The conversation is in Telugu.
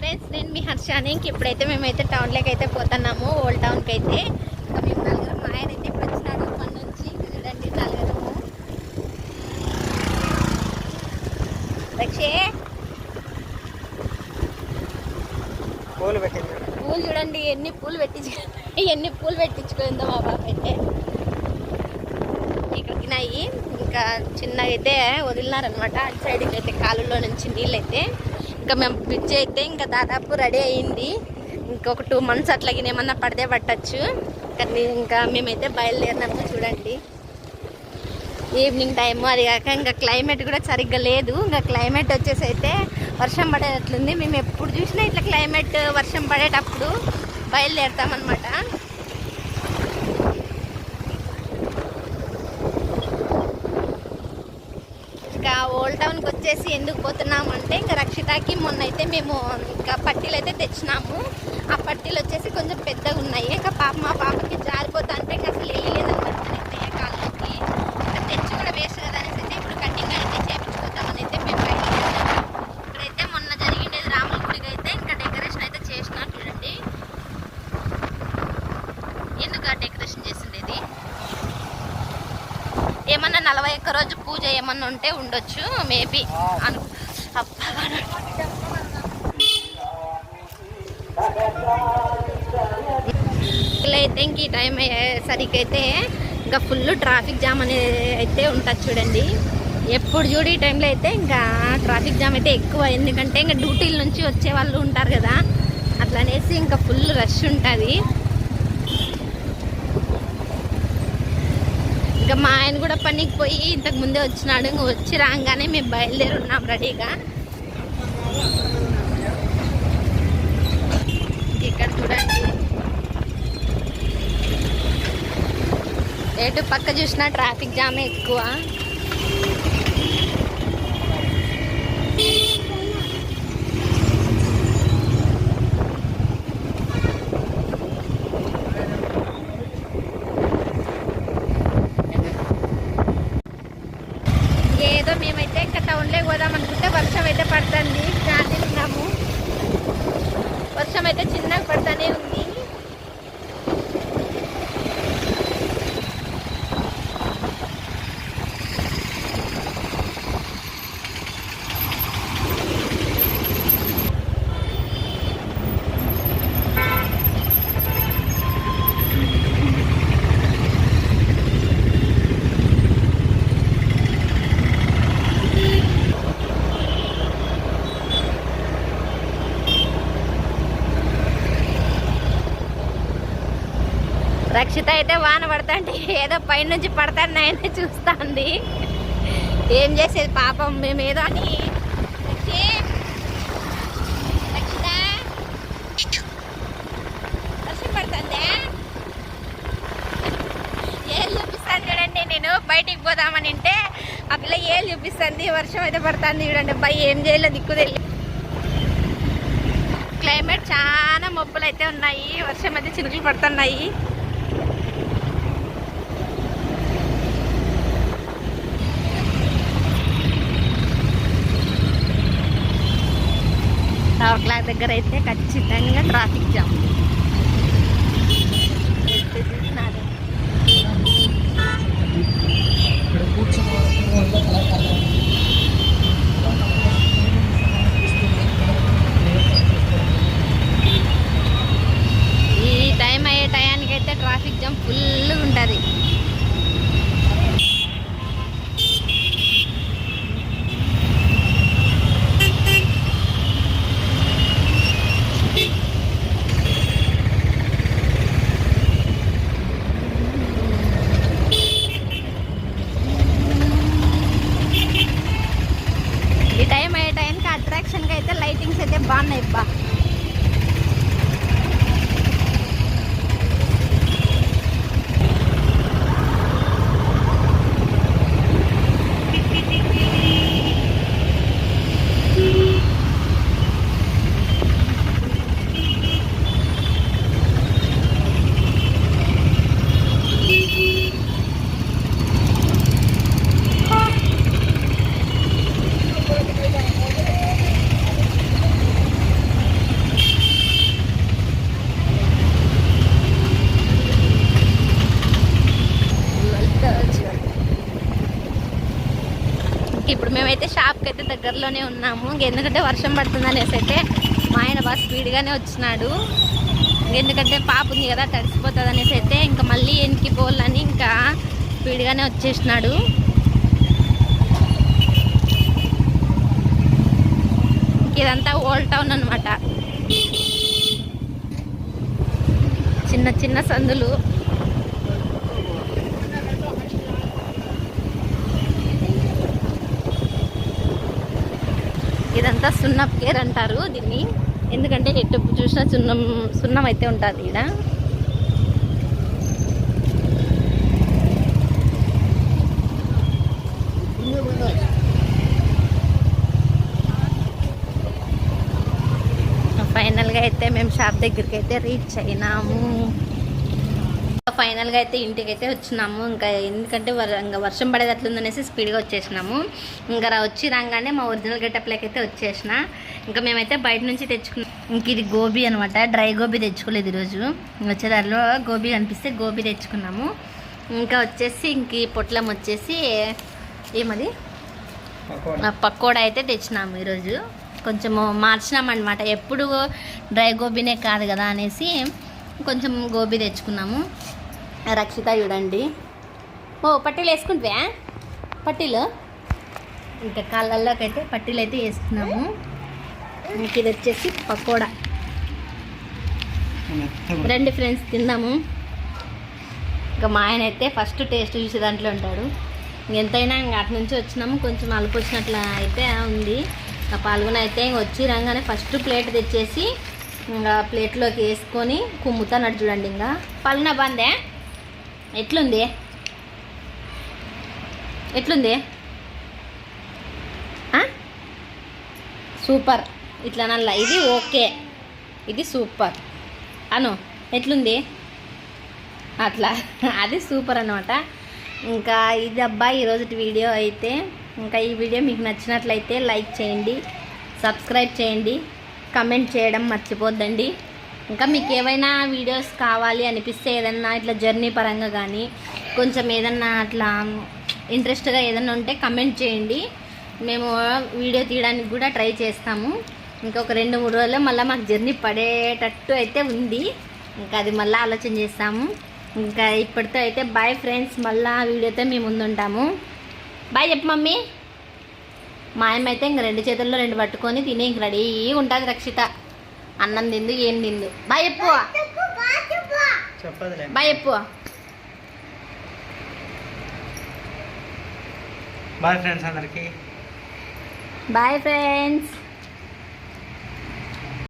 ఫ్రెండ్స్, నేను మీ హర్షాని. ఇప్పుడైతే మేమైతే టౌన్లోకి అయితే పోతున్నాము, ఓల్డ్ టౌన్కి అయితే. ఇంకా మేము నలుగురం, మా ఆయన అయితే ఇప్పుడు వచ్చినాడు పని నుంచి. చూడండి నలుగురము. రక్షే పూలు చూడండి ఎన్ని పూలు పెట్టించుకుందో మా బాబు అయితే. ఇక్కడికి నాయి ఇంకా చిన్నగా అయితే వదిలినారనమాట. అటు సైడ్కి అయితే కాలువలో నుంచి నీళ్ళు అయితే. ఇంకా మేము బ్రిడ్జ్ అయితే ఇంకా దాదాపు రెడీ అయ్యింది. ఇంకొక 2 months అట్లాగే ఏమన్నా పడితే పట్టచ్చు. ఇంకా మేమైతే బయలుదేరినాము. చూడండి ఈవినింగ్ టైము, అది కాక ఇంకా క్లైమేట్ కూడా సరిగ్గా లేదు. ఇంకా క్లైమేట్ వచ్చేసి అయితే వర్షం పడేటట్లుంది. మేము ఎప్పుడు చూసినా ఇట్లా క్లైమేట్ వర్షం పడేటప్పుడు బయలుదేరుతామన్నమాట. ఇంకా ఓల్డ్ టౌన్కి వచ్చేసి ఎందుకు పోతున్నాము అంటే, ఇంకా రక్షితకి మొన్న అయితే మేము ఇంకా పట్టీలు అయితే తెచ్చినాము. ఆ పట్టీలు వచ్చేసి కొంచెం పెద్దగా ఉన్నాయి. ఇంకా మా పాపకి జారిపోతా అంటే ఇంకా అసలు వెళ్ళలేదన్నమాట. అయితే కాళ్ళకి తెచ్చి కూడా వేస్ట్ కదా అనేసి అయితే ఇప్పుడు కటింగ్ అయితే చేయించుకుందామని అయితే మేము బయలుదేరాము. ఇక్కడైతే మొన్న జరిగిండేది రాముల గుడికి అయితే ఇంకా డెకరేషన్ అయితే చేసినారు. చూడండి ఎందుకు ఆ డెకరేషన్ చేసిండేది, ఏమన్నా 41 రోజు పూజ ఏమన్నా ఉంటే ఉండొచ్చు మేబీ అను. అయితే ఇంక ఈ టైం అయ్యేసరికి అయితే ఇంకా ఫుల్ ట్రాఫిక్ జామ్ అనేది అయితే ఉంటుంది. చూడండి ఎప్పుడు చూడు ఈ టైంలో అయితే ఇంకా ట్రాఫిక్ జామ్ అయితే ఎక్కువ. ఎందుకంటే ఇంకా డ్యూటీల నుంచి వచ్చే వాళ్ళు ఉంటారు కదా, అట్లా అనేసి ఇంకా ఫుల్ రష్ ఉంటుంది. ఇంకా మా ఆయన కూడా పనికి పోయి ఇంతకు ముందే వచ్చినాడు. ఇంకా వచ్చి రాగానే మేము బయలుదేరి ఉన్నాం రెడీగా. ఇక్కడ చూడండి ఎటు పక్క చూసినా ట్రాఫిక్ జామే ఎక్కువ. ఏదో మేమైతే ఇంకా టౌన్లోకి పోదాం అనుకుంటే వర్షం అయితే పడుతుంది. గాలి ఉన్నాము, వర్షం అయితే చిన్నగా పడుతూనే ఉంది. రక్షిత అయితే వాన పడుతుంటే ఏదో పైనుంచి పడతానని చూస్తుంది. ఏం చేసేది పాపం మేమేదో అని. రక్షిత వర్షం పడుతుందే, ఏళ్ళు చూపిస్తాను చూడండి. నేను బయటికి పోదామని అంటే ఆ పిల్ల ఏళ్ళు చూపిస్తుంది, వర్షం అయితే పడుతుంది. చూడండి అబ్బాయి ఏం చేయాలో దిక్కు తెలియదు. క్లైమేట్ చాలా మబ్బులు అయితే ఉన్నాయి, వర్షం అయితే చినుకులు పడుతున్నాయి. టవర్ క్లాక్ దగ్గర అయితే ఖచ్చితంగా ట్రాఫిక్ జామ్. ఈ టైం అయ్యే టయానికైతే ట్రాఫిక్ జామ్ ఫుల్గా ఉంటుంది. ఈ టైం అయ్యే టైంకి అట్రాక్షన్కి అయితే లైటింగ్స్ అయితే బాగున్నాయి బా. దగ్గరలోనే ఉన్నాము. ఎందుకంటే వర్షం పడుతుంది అనేసి అయితే మా ఆయన బాగా స్పీడ్గానే వచ్చినాడు. ఎందుకంటే పాప ఉంది కదా తడిసిపోతుంది అనేసి అయితే ఇంకా మళ్ళీ ఎనికి పోవాలని ఇంకా స్పీడ్గానే వచ్చేసినాడు. ఇదంతా ఓల్డ్ టౌన్ అనమాట. చిన్న చిన్న సందులు. ఇదంతా సున్నం కేర్ అంటారు దీన్ని. ఎందుకంటే ఎటు చూసినా సున్నం అయితే ఉంటుంది ఇక్కడ. ఫైనల్గా అయితే మేము షాప్ దగ్గరికి అయితే రీచ్ అయినాము. ఫైనల్గా అయితే ఇంటికి అయితే వచ్చినాము. ఇంకా ఎందుకంటే ఇంకా వర్షం పడేది అట్లుందనేసి స్పీడ్గా వచ్చేసినాము. ఇంకా వచ్చి రాగానే మా ఒరిజినల్ గెటప్లోకి అయితే వచ్చేసిన. ఇంకా మేమైతే బయట నుంచి తెచ్చుకున్నాం. ఇంక ఇది గోబీ అనమాట. డ్రై గోబీ తెచ్చుకోలేదు ఈరోజు. వచ్చేదారిలో గోబీ కనిపిస్తే గోబీ తెచ్చుకున్నాము. ఇంకా వచ్చేసి ఇంక ఈ పొట్లం వచ్చేసి ఏమది పకోడా అయితే తెచ్చినాము ఈరోజు. కొంచెము మార్చినామన్నమాట. ఎప్పుడు డ్రై గోబీనే కాదు కదా అనేసి కొంచెం గోబీ తెచ్చుకున్నాము. రక్షిత చూడండి, ఓ పట్టీలు వేసుకుంటే పట్టీలు ఇంకా కాళ్ళల్లోకి అయితే పట్టీలు అయితే వేసుకున్నాము. ఇంక ఇది వచ్చేసి పకోడా. రండి ఫ్రెండ్స్ తిందాము. ఇంకా మా ఆయన అయితే ఫస్ట్ టేస్ట్ చూసే దాంట్లో ఉంటాడు. ఎంతైనా ఇంకా అటు నుంచి వచ్చినాము, కొంచెం అలుపు వచ్చినట్లు అయితే ఉంది. ఇంకా పాల్గొన అయితే వచ్చి రాగానే ఫస్ట్ ప్లేట్ తెచ్చేసి ఇంకా ప్లేట్లోకి వేసుకొని కుమ్ముతాడు చూడండి. ఇంకా పాల్గొన బాందే ఎట్లుంది సూపర్. ఇట్లా నల్ల ఇది ఓకే, ఇది సూపర్ అను. ఎట్లుంది అట్లా అది సూపర్ అనమాట. ఇంకా ఇది అబ్బాయి ఈరోజు వీడియో అయితే. ఇంకా ఈ వీడియో మీకు నచ్చినట్లయితే లైక్ చేయండి, సబ్స్క్రైబ్ చేయండి, కమెంట్ చేయడం మర్చిపోద్దండి. ఇంకా మీకు ఏవైనా వీడియోస్ కావాలి అనిపిస్తే ఏదన్నా ఇట్లా జర్నీ పరంగా కానీ కొంచెం ఏదన్నా అట్లా ఇంట్రెస్ట్గా ఏదన్నా ఉంటే కమెంట్ చేయండి. మేము వీడియో తీయడానికి కూడా ట్రై చేస్తాము. ఇంకొక 2-3 రోజుల్లో మళ్ళీ మాకు జర్నీ పడేటట్టు అయితే ఉంది. ఇంకా అది మళ్ళీ ఆలోచన చేస్తాము. ఇంకా ఇప్పటితో అయితే బాయ్ ఫ్రెండ్స్. మళ్ళీ వీడియోతో మేము ముందుంటాము. బాయ్ చెప్పు మమ్మీ. మా అమ్మ అయితే ఇంక 2 చేతుల్లో 2 పట్టుకొని తినే ఇంక రెడీ ఉంటుంది రక్షిత. అన్నం తిందు ఏం తిందు. బాయ్ చెప్పు, బాయ్ చెప్పు. బాయ్ ఫ్రెండ్స్ అందరికి. Bye friends.